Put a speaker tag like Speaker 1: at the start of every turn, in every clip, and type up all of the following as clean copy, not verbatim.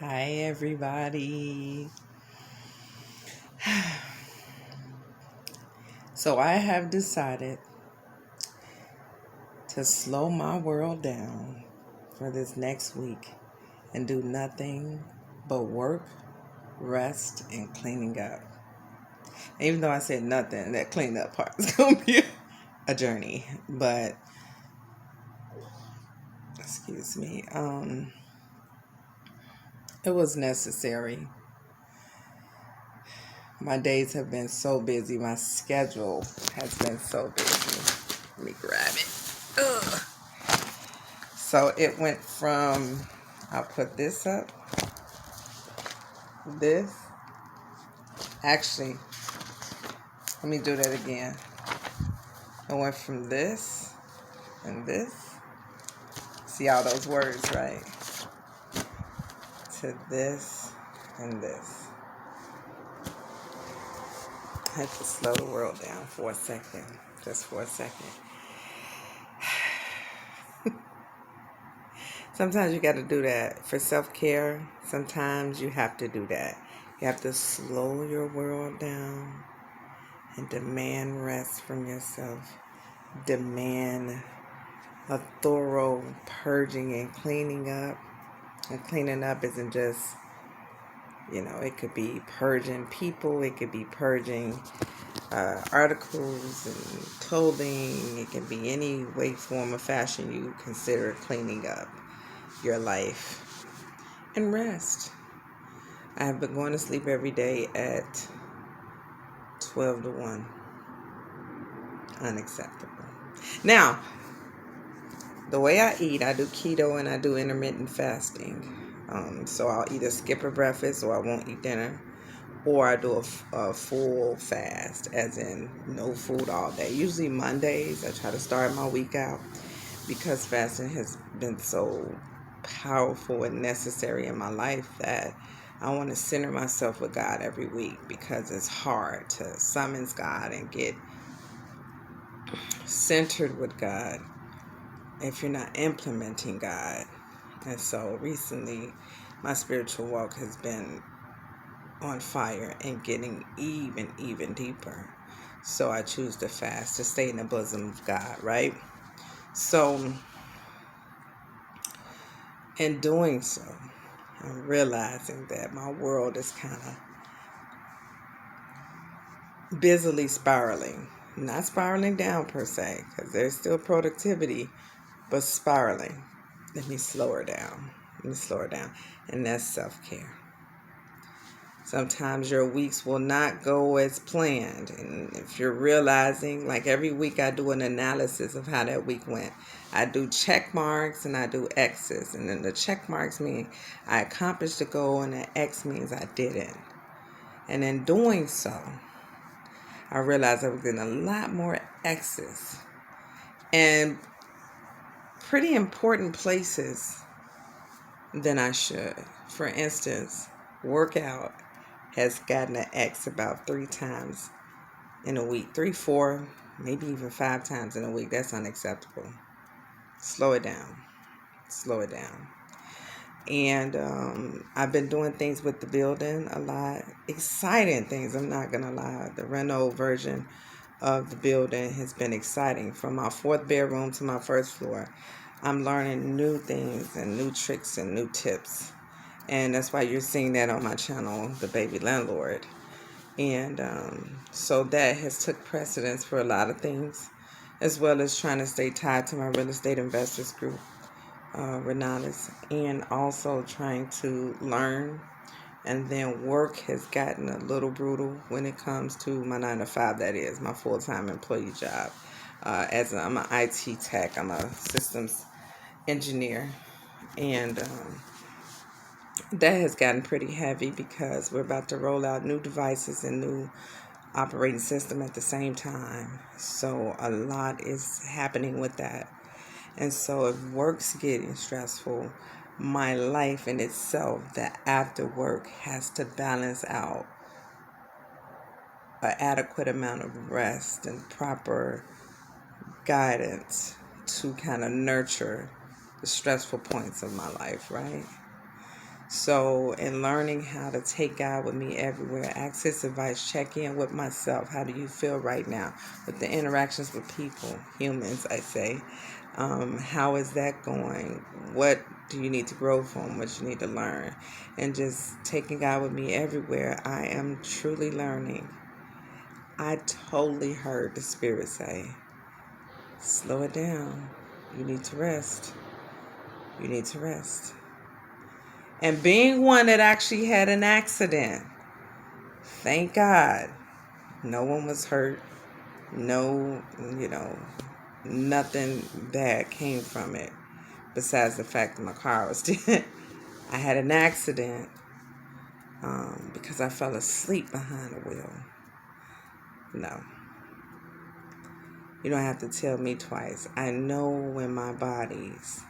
Speaker 1: Hi, everybody. So, I have decided to slow my world down for this next week and do nothing but work, rest, and cleaning up. Even though I said nothing, that cleanup part is going to be a journey. But, excuse me, it was necessary. My days have been so busy. My schedule has been so busy. Let me grab it. Ugh. So it went from, I'll put this up, this. Actually, let me do that again. It went from this and this. See all those words, right? To this and this. I had to slow the world down for a second. Just for a second. Sometimes you got to do that. For self-care, sometimes you have to do that. You have to slow your world down and demand rest from yourself. Demand a thorough purging and cleaning up. And cleaning up isn't just, it could be purging people, it could be purging articles and clothing. It can be any way, form, or fashion you consider cleaning up your life. And rest. I have been going to sleep every day at 12 to 1. Unacceptable. Now, the way I eat, I do keto and I do intermittent fasting. So I'll either skip a breakfast or I won't eat dinner. Or I do a full fast, as in no food all day. Usually Mondays, I try to start my week out because fasting has been so powerful and necessary in my life that I want to center myself with God every week because it's hard to summons God and get centered with God if you're not implementing God. And so recently, my spiritual walk has been on fire and getting even deeper. So I choose to fast to stay in the bosom of God, right? So in doing so, I'm realizing that my world is kind of busily spiraling. Not spiraling down per se, because there's still productivity, but spiraling. Let me slow her down. And that's self-care. Sometimes your weeks will not go as planned. And if you're realizing, like every week I do an analysis of how that week went. I do check marks and I do X's. And then the check marks mean I accomplished the goal and the X means I didn't. And in doing so, I realized I was getting a lot more X's. And pretty important places than I should. For instance, workout has gotten an X about 3 times in a week. 3, 4, maybe even 5 times in a week. That's unacceptable. Slow it down. And I've been doing things with the building a lot. Exciting things, I'm not going to lie. The reno version of the building has been exciting. From my 4th bedroom to my 1st floor, I'm learning new things and new tricks and new tips. And that's why you're seeing that on my channel, The Baby Landlord. And so that has took precedence for a lot of things, as well as trying to stay tied to my real estate investors group, Renatus, and also trying to learn. And then work has gotten a little brutal when it comes to my 9 to 5, that is, my full-time employee job. I'm an IT tech, I'm a systems engineer, and that has gotten pretty heavy because we're about to roll out new devices and new operating system at the same time. So a lot is happening with that. And so if work's getting stressful, my life in itself, that after work has to balance out an adequate amount of rest and proper guidance to kind of nurture the stressful points of my life, right? So, in learning how to take God with me everywhere, ask His advice, check in with myself. How do you feel right now with the interactions with people, humans, I say? How is that going? What do you need to grow from? What you need to learn? And just taking God with me everywhere, I am truly learning. I totally heard the Spirit say, slow it down. You need to rest. You need to rest. And being one that actually had an accident, thank God, no one was hurt. No, nothing bad came from it besides the fact that my car was dead. I had an accident because I fell asleep behind the wheel. No, you don't have to tell me twice. I know when my body's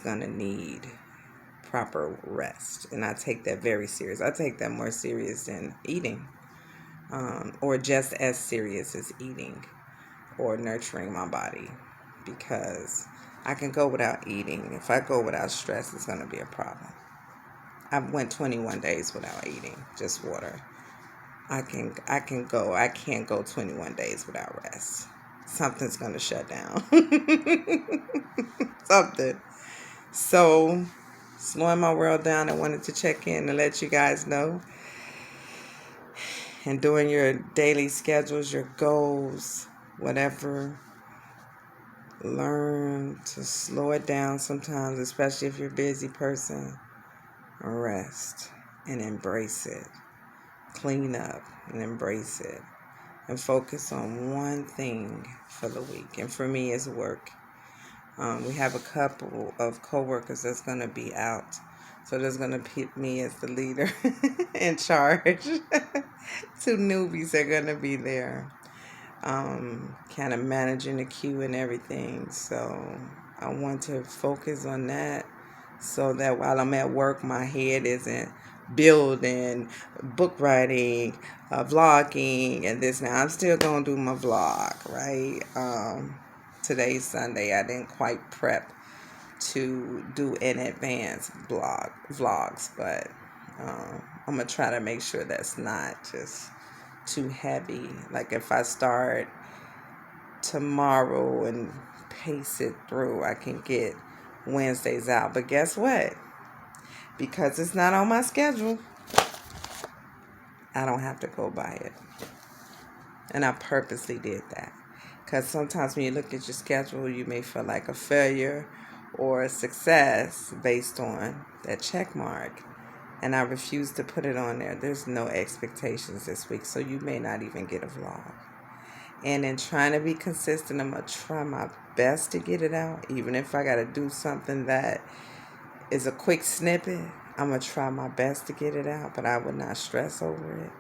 Speaker 1: gonna need proper rest, and I take that very serious. I take that more serious than eating, or just as serious as eating or nurturing my body, because I can go without eating. If I go without stress, it's going to be a problem. I went 21 days without eating, just water. I can't go 21 days without rest. Something's going to shut down. Something. So, slowing my world down, I wanted to check in and let you guys know. And doing your daily schedules, your goals, whatever, learn to slow it down sometimes, especially if you're a busy person. Rest and embrace it. Clean up and embrace it. And focus on one thing for the week. And for me, it's work. We have a couple of coworkers that's going to be out. So there's going to put me as the leader in charge. Two newbies are going to be there. Kind of managing the queue and everything. So I want to focus on that so that while I'm at work, my head isn't building, book writing, vlogging, and this. Now, I'm still going to do my vlog, right? Today's Sunday. I didn't quite prep to do in advance vlogs, but I'm going to try to make sure that's not just too heavy. Like if I start tomorrow and pace it through, I can get Wednesdays out. But guess what? Because it's not on my schedule, I don't have to go by it. And I purposely did that. Because sometimes when you look at your schedule, you may feel like a failure or a success based on that check mark. And I refuse to put it on there. There's no expectations this week, so you may not even get a vlog. And in trying to be consistent, I'm going to try my best to get it out. Even if I got to do something that is a quick snippet, I'm going to try my best to get it out. But I would not stress over it.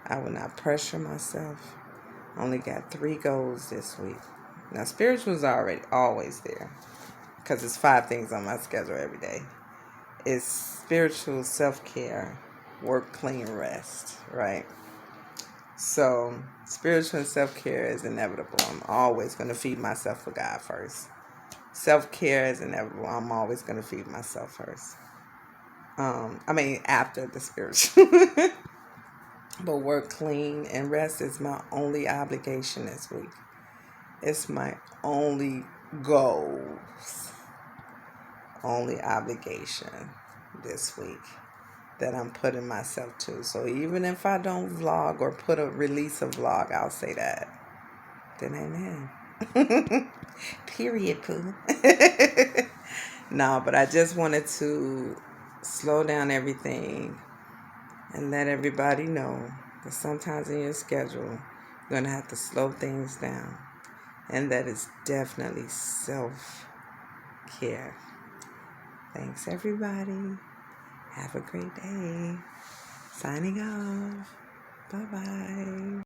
Speaker 1: I would not pressure myself. I only got 3 goals this week. Now, spiritual is always there. Because it's 5 things on my schedule every day. It's spiritual, self-care, work, clean, rest, right? So, spiritual and self-care is inevitable. I'm always going to feed myself with God first. Self-care is inevitable. I'm always going to feed myself first. After the spiritual. But work, clean, and rest is my only obligation this week. It's my only goals. Only obligation this week that I'm putting myself to. So even if I don't vlog or release a vlog, I'll say that. Then amen. Period, poo. No, but I just wanted to slow down everything and let everybody know that sometimes in your schedule, you're going to have to slow things down. And that is definitely self-care. Thanks, everybody. Have a great day. Signing off. Bye-bye.